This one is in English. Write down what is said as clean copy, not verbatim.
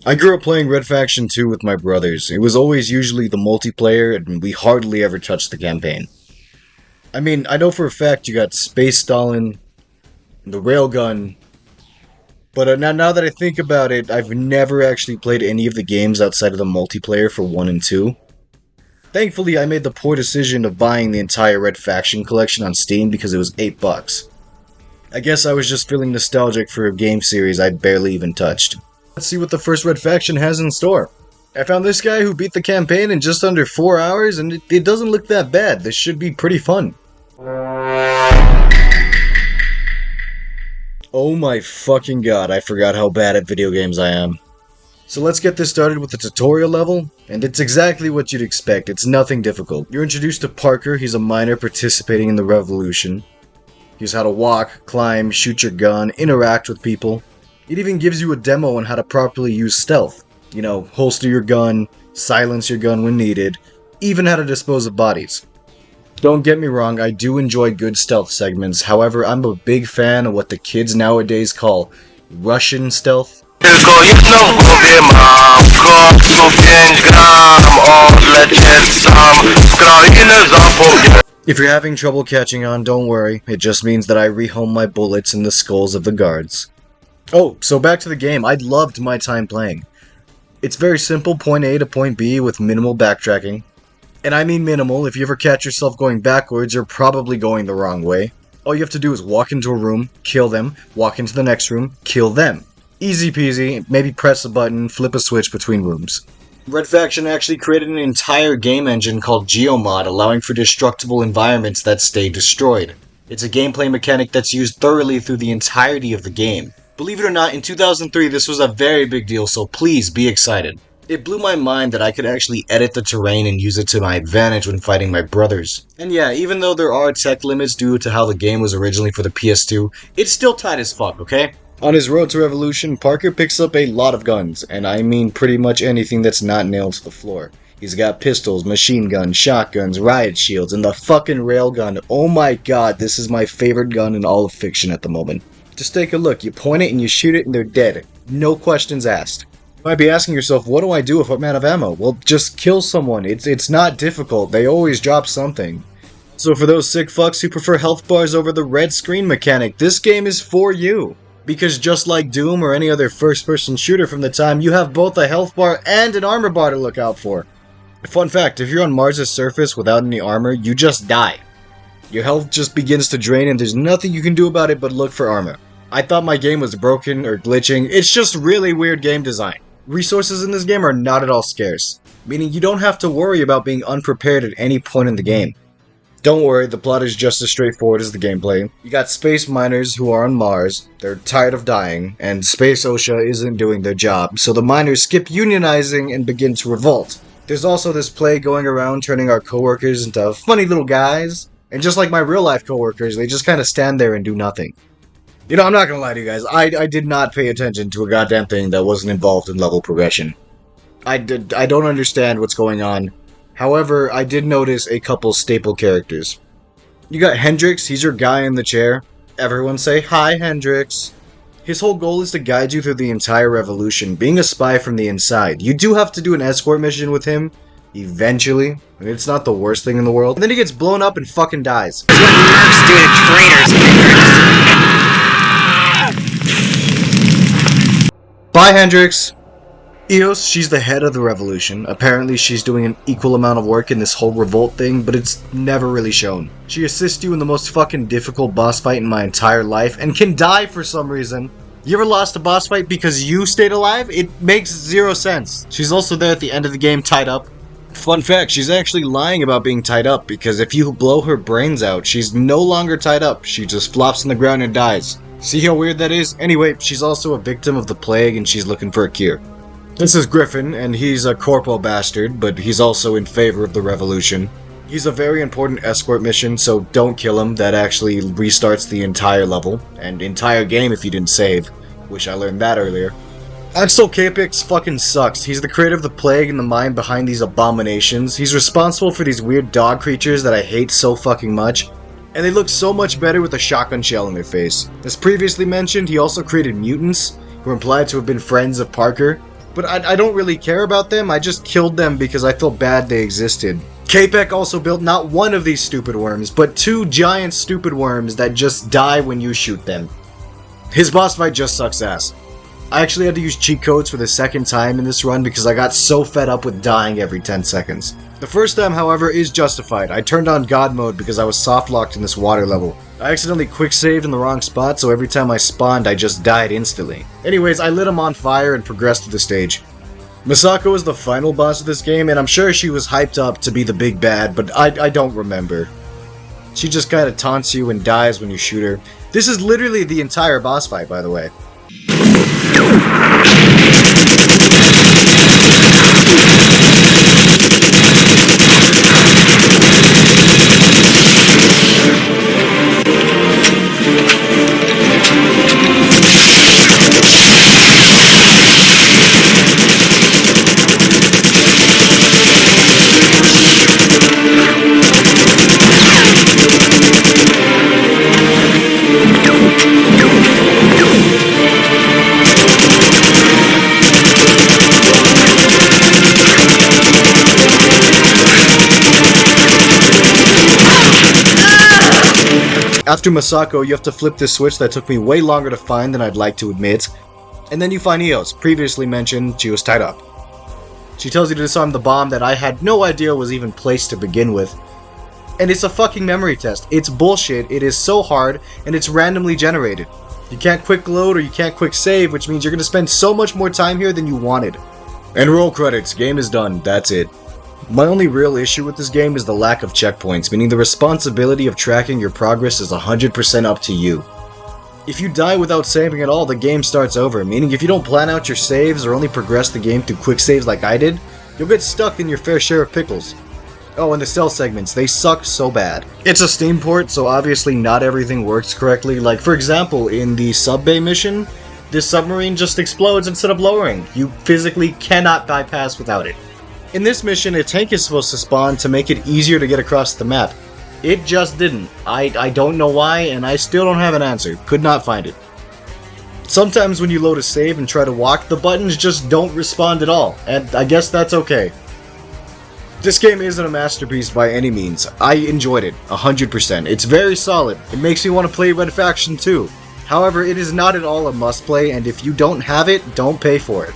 I grew up playing Red Faction 2 with my brothers. It was always usually the multiplayer, and we hardly ever touched the campaign. I mean, I know for a fact you got Space Stalin, the Railgun, but now that I think about it, I've never actually played any of the games outside of the multiplayer for 1 and 2. Thankfully, I made the poor decision of buying the entire Red Faction collection on Steam because it was $8. I guess I was just feeling nostalgic for a game series I'd barely even touched. Let's see what the first Red Faction has in store. I found this guy who beat the campaign in just under 4 hours, and it doesn't look that bad. This should be pretty fun. Oh my fucking god, I forgot how bad at video games I am. So let's get this started with the tutorial level, and it's exactly what you'd expect. It's nothing difficult. You're introduced to Parker. He's a miner participating in the revolution. Here's how to walk, climb, shoot your gun, interact with people. It even gives you a demo on how to properly use stealth. You know, holster your gun, silence your gun when needed, even how to dispose of bodies. Don't get me wrong, I do enjoy good stealth segments, however, I'm a big fan of what the kids nowadays call Russian stealth. If you're having trouble catching on, don't worry, it just means that I rehome my bullets in the skulls of the guards. Oh, so back to the game. I loved my time playing. It's very simple, point A to point B with minimal backtracking. And I mean minimal. If you ever catch yourself going backwards, you're probably going the wrong way. All you have to do is walk into a room, kill them, walk into the next room, kill them. Easy peasy, maybe press a button, flip a switch between rooms. Red Faction actually created an entire game engine called Geomod, allowing for destructible environments that stay destroyed. It's a gameplay mechanic that's used thoroughly through the entirety of the game. Believe it or not, in 2003 this was a very big deal, so please be excited. It blew my mind that I could actually edit the terrain and use it to my advantage when fighting my brothers. And yeah, even though there are tech limits due to how the game was originally for the PS2, it's still tight as fuck, okay? On his road to revolution, Parker picks up a lot of guns, and I mean pretty much anything that's not nailed to the floor. He's got pistols, machine guns, shotguns, riot shields, and the fucking railgun. Oh my god, this is my favorite gun in all of fiction at the moment. Just take a look, you point it and you shoot it and they're dead. No questions asked. You might be asking yourself, what do I do if I'm out of ammo? Well, just kill someone. It's not difficult. They always drop something. So for those sick fucks who prefer health bars over the red screen mechanic, this game is for you. Because just like Doom or any other first-person shooter from the time, you have both a health bar and an armor bar to look out for. Fun fact, if you're on Mars' surface without any armor, you just die. Your health just begins to drain and there's nothing you can do about it but look for armor. I thought my game was broken or glitching. It's just really weird game design. Resources in this game are not at all scarce, meaning you don't have to worry about being unprepared at any point in the game. Don't worry, the plot is just as straightforward as the gameplay. You got space miners who are on Mars, they're tired of dying, and Space OSHA isn't doing their job, so the miners skip unionizing and begin to revolt. There's also this plague going around turning our coworkers into funny little guys. And just like my real-life coworkers, they just kind of stand there and do nothing. You know, I'm not gonna lie to you guys, I did not pay attention to a goddamn thing that wasn't involved in level progression. I don't understand what's going on. However, I did notice a couple staple characters. You got Hendrix, he's your guy in the chair. Everyone say, "Hi, Hendrix." His whole goal is to guide you through the entire revolution, being a spy from the inside. You do have to do an escort mission with him, eventually. I mean, it's not the worst thing in the world. And then he gets blown up and fucking dies. Bye, Hendrix. Eos, she's the head of the revolution. Apparently she's doing an equal amount of work in this whole revolt thing, but it's never really shown. She assists you in the most fucking difficult boss fight in my entire life, and can die for some reason. You ever lost a boss fight because you stayed alive? It makes zero sense. She's also there at the end of the game tied up. Fun fact, she's actually lying about being tied up, because if you blow her brains out, she's no longer tied up. She just flops on the ground and dies. See how weird that is? Anyway, she's also a victim of the plague and she's looking for a cure. This is Griffin, and he's a corporal bastard, but he's also in favor of the revolution. He's a very important escort mission, so don't kill him. That actually restarts the entire level, and entire game if you didn't save. Wish I learned that earlier. Axel Capix fucking sucks. He's the creator of the plague and the mind behind these abominations. He's responsible for these weird dog creatures that I hate so fucking much. And they look so much better with a shotgun shell in their face. As previously mentioned, he also created mutants, who are implied to have been friends of Parker. But I don't really care about them, I just killed them because I felt bad they existed. K-Pek also built not one of these stupid worms, but 2 giant stupid worms that just die when you shoot them. His boss fight just sucks ass. I actually had to use cheat codes for the second time in this run because I got so fed up with dying every 10 seconds. The first time, however, is justified. I turned on God mode because I was soft-locked in this water level. I accidentally quick-saved in the wrong spot, so every time I spawned, I just died instantly. Anyways, I lit him on fire and progressed to the stage. Misako is the final boss of this game, and I'm sure she was hyped up to be the big bad, but I don't remember. She just kinda taunts you and dies when you shoot her. This is literally the entire boss fight, by the way. After Misako, you have to flip this switch that took me way longer to find than I'd like to admit. And then you find Eos, previously mentioned, she was tied up. She tells you to disarm the bomb that I had no idea was even placed to begin with. And it's a fucking memory test. It's bullshit, it is so hard, and it's randomly generated. You can't quick load or you can't quick save, which means you're gonna spend so much more time here than you wanted. And roll credits, game is done, that's it. My only real issue with this game is the lack of checkpoints, meaning the responsibility of tracking your progress is 100% up to you. If you die without saving at all, the game starts over, meaning if you don't plan out your saves or only progress the game through quick saves like I did, you'll get stuck in your fair share of pickles. Oh, and the cell segments, they suck so bad. It's a Steam port, so obviously not everything works correctly. Like, for example, in the sub-bay mission, this submarine just explodes instead of lowering. You physically cannot bypass without it. In this mission, a tank is supposed to spawn to make it easier to get across the map. It just didn't. I don't know why, and I still don't have an answer. Could not find it. Sometimes when you load a save and try to walk, the buttons just don't respond at all, and I guess that's okay. This game isn't a masterpiece by any means. I enjoyed it, 100%. It's very solid. It makes me want to play Red Faction 2. However, it is not at all a must-play, and if you don't have it, don't pay for it.